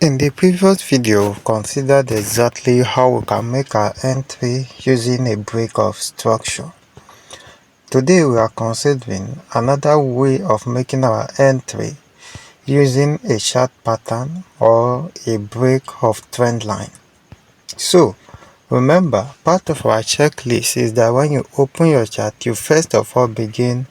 In the previous video, we considered exactly how we can make our entry using a break of structure. Today we are considering another way of making our entry using a chart pattern or a break of trend line. So remember, part of our checklist is that when you open your chart, you first of all begin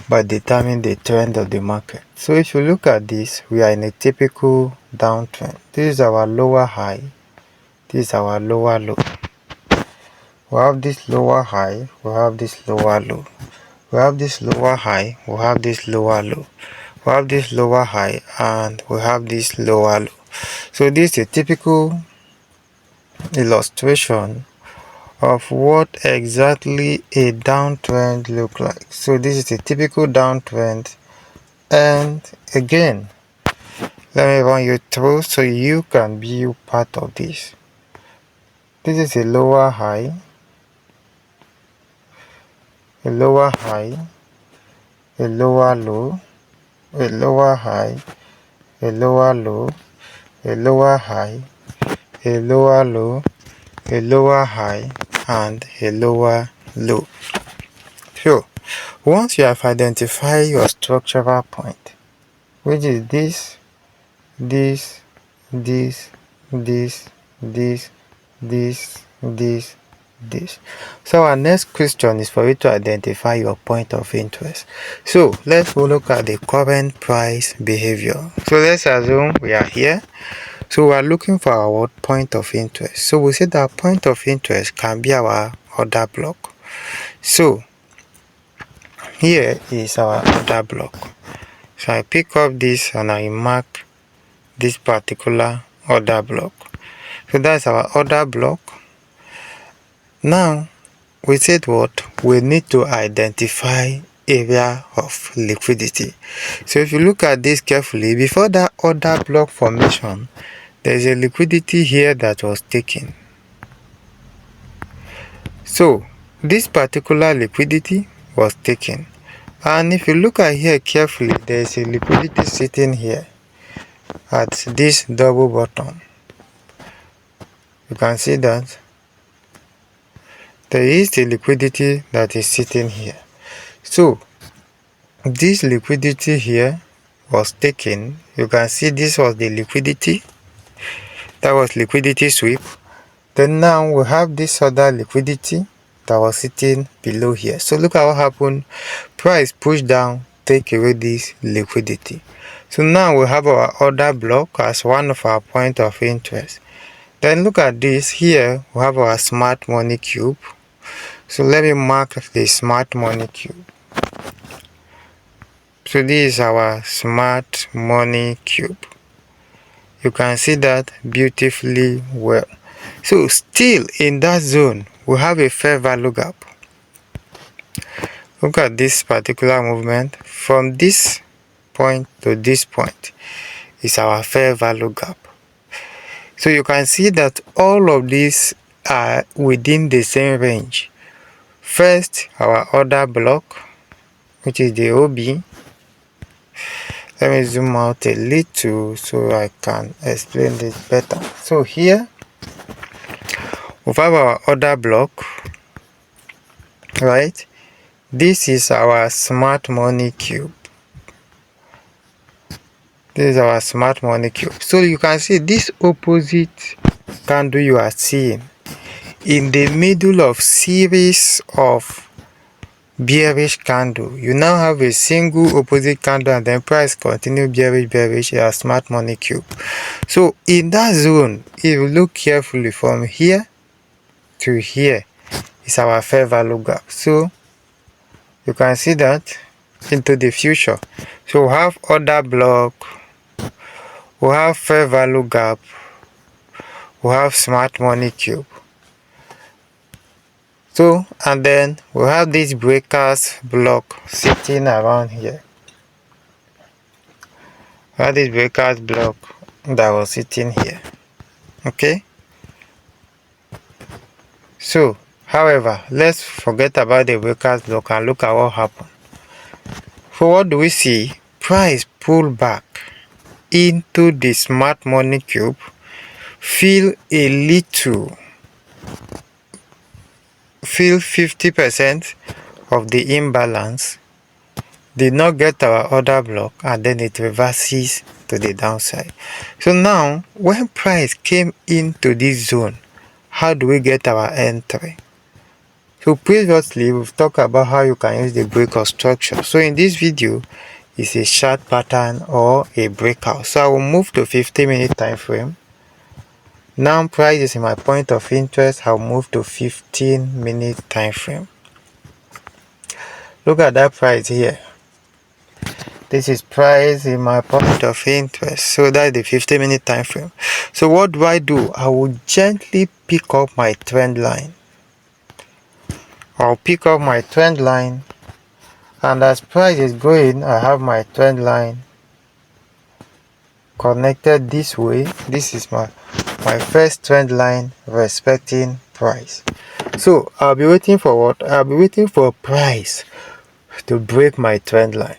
by determining the trend of the market. So if you look at this, we are in a typical downtrend. This is our lower high, this is our lower low. We have this lower high, we have this lower low. We have this lower high, we have this lower low. We have this lower high and we have this lower low. So this is a typical illustration of what exactly a downtrend look like. So this is a typical downtrend, and again, let me run you through so you can be part of this. This is a lower high, a lower high, a lower low, a lower high, a lower low, a lower high, a lower low, a lower high, and a lower low. So once you have identified your structural point, which is this, this, this, this, this. So our next question is for you to identify your point of interest. So let's look at the current price behavior. So let's assume we are here. So we are looking for our point of interest. So we say that point of interest can be our order block. So here is our order block. So I pick up this and I mark this particular order block. So that's our order block. Now we said what? We need to identify area of liquidity. So if you look at this carefully, before that order block formation, there's a liquidity here that was taken. So this particular liquidity was taken. And if you look at here carefully, there's a liquidity sitting here at this double bottom. You can see that there is the liquidity that is sitting here. So this liquidity here was taken. You can see this was the liquidity. That was liquidity sweep. Then now we have this other liquidity that was sitting below here. So look at what happened. Price pushed down, take away this liquidity. So now we have our order block as one of our point of interest. Then look at this. Here we have our smart money cube. So let me mark the smart money cube. So this is our smart money cube. You can see that beautifully well. So still in that zone, we have a fair value gap. Look at this particular movement. From this point to this point is our fair value gap. So you can see that all of these are within the same range. First, our order block, which is the OB. Let me zoom out a little so I can explain this better. So here we have our order block, right? This is our smart money cube. This is our smart money cube. So you can see this opposite candle you are seeing in the middle of series of bearish candle. You now have a single opposite candle and then price continue bearish a smart money cube. So in that zone, if you look carefully from here to here is our fair value gap. So you can see that into the future. So we have order block, we have fair value gap, we have smart money cube. So and then we have this breakers block sitting around here. We have this breakers block that was sitting here. Okay. So however, let's forget about the breakers block and look at what happened. So what do we see? Price pull back into the smart money cube, fill 50% of the imbalance, did not get our order block, and then it reverses to the downside. So now when price came into this zone, how do we get our entry? So previously we've talked about how you can use the break of structure. So in this video is a chart pattern or a breakout. So I will move to 50-minute time frame. Now price is in my point of interest. I'll move to 15-minute time frame. Look at that price here. This is price in my point of interest. So that's the 50-minute time frame. So what do? I will gently pick up my trend line. I'll pick up my trend line, and as price is going, I have my trend line connected this way. This is my first trend line respecting price. So I'll be waiting for what? I'll be waiting for price to break my trend line.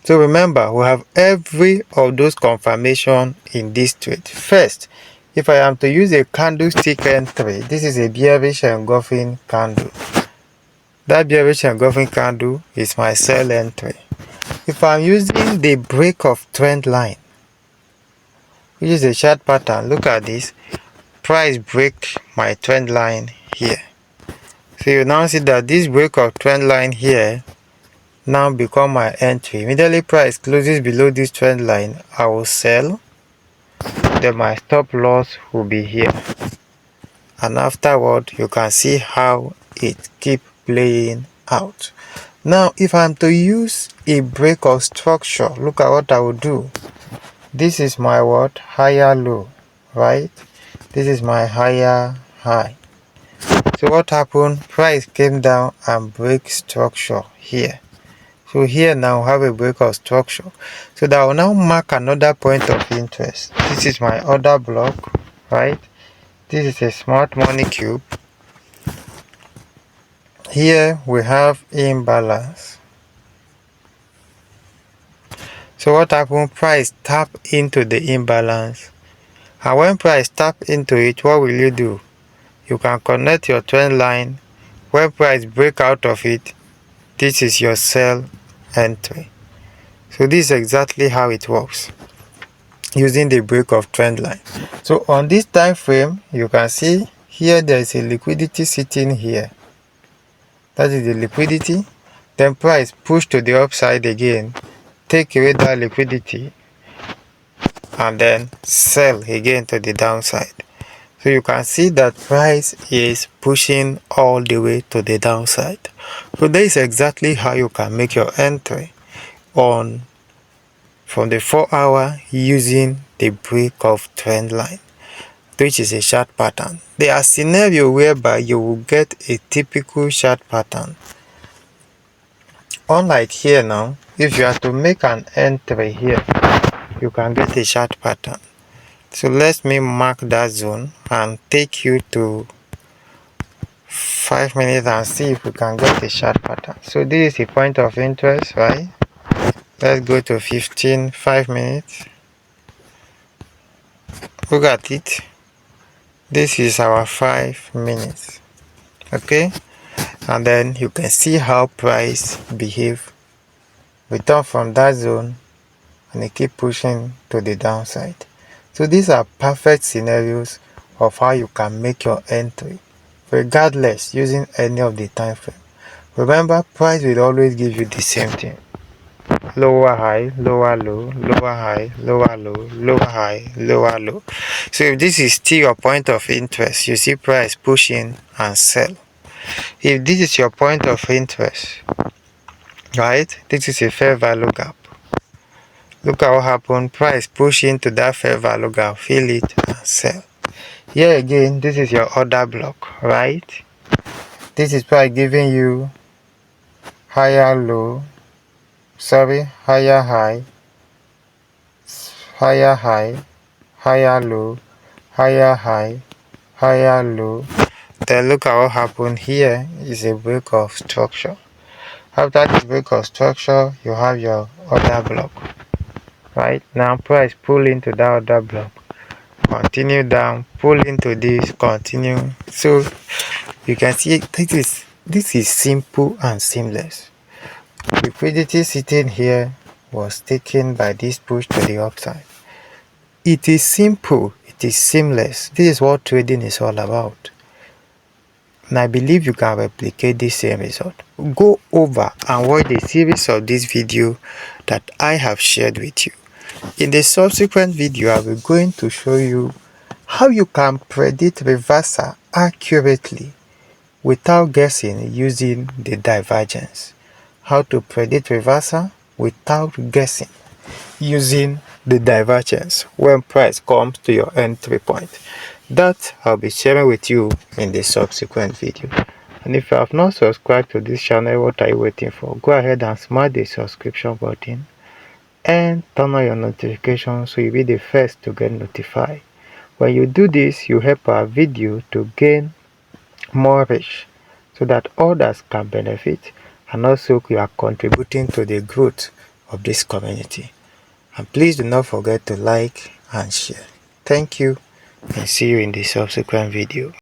So remember, we have every of those confirmation in this trade. First, if I am to use a candlestick entry, this is a bearish engulfing candle. That bearish engulfing candle is my sell entry. If I'm using the break of trend line, which is a chart pattern, look at this. Price break my trend line here. So you now see that this break of trend line here now become my entry. Immediately price closes below this trend line, I will sell. Then my stop loss will be here. And afterward, you can see how it keep playing out. Now, if I'm to use a break of structure, look at what I will do. This is my what? Higher low, right? This is my higher high. So what happened? Price came down and break structure here. So here now I have a break of structure. So that will now mark another point of interest. This is my order block, right? This is a smart money cube. Here we have imbalance. So what happened? Price tap into the imbalance. And when price tap into it, what will you do? You can connect your trend line. When price break out of it, this is your sell entry. So this is exactly how it works using the break of trend line. So on this time frame, you can see here there is a liquidity sitting here. That is the liquidity. Then price push to the upside again, take away that liquidity, and then sell again to the downside. So you can see that price is pushing all the way to the downside. So that is exactly how you can make your entry on from the 4-hour using the break of trend line, which is a chart pattern. There are scenarios whereby you will get a typical chart pattern. Unlike here now, if you are to make an entry here, you can get a chart pattern. So let me mark that zone and take you to 5 minutes and see if we can get a chart pattern. So this is a point of interest, right? Let's go to 5 minutes. Look at it. This is our 5 minutes. Okay, and then you can see how price behave. Return from that zone and it keep pushing to the downside. So these are perfect scenarios of how you can make your entry, regardless using any of the time frame. Remember, price will always give you the same thing: lower high, lower low, lower high, lower low, lower high, lower low. So if this is still your point of interest, you see price pushing and sell. If this is your point of interest, right, this is a fair value gap. Look at what happened. Price push into that fair value gap, fill it and sell. Here again, this is your order block, right? This is price giving you higher low, higher high, higher high, higher low, higher high, higher low. Then look at what happened. Here is a break of structure. After the break of structure, you have your order block. right? Now price pull into that other block, continue down, pull into this, continue. So you can see this is simple and seamless. Liquidity sitting here was taken by this push to the upside. It is simple, it is seamless. This is what trading is all about. And I believe you can replicate this same result. Go over and watch the series of this video that I have shared with you. In the subsequent video, I will going to show you how you can predict reversal accurately without guessing using the divergence. How to predict reversal without guessing using the divergence when price comes to your entry point. That I'll be sharing with you in the subsequent video. And if you have not subscribed to this channel, what are you waiting for? Go ahead and smash the subscription button and turn on your notifications so you'll be the first to get notified. When you do this, you help our video to gain more reach so that others can benefit, and also you are contributing to the growth of this community. And please do not forget to like and share. Thank you, and see you in the subsequent video.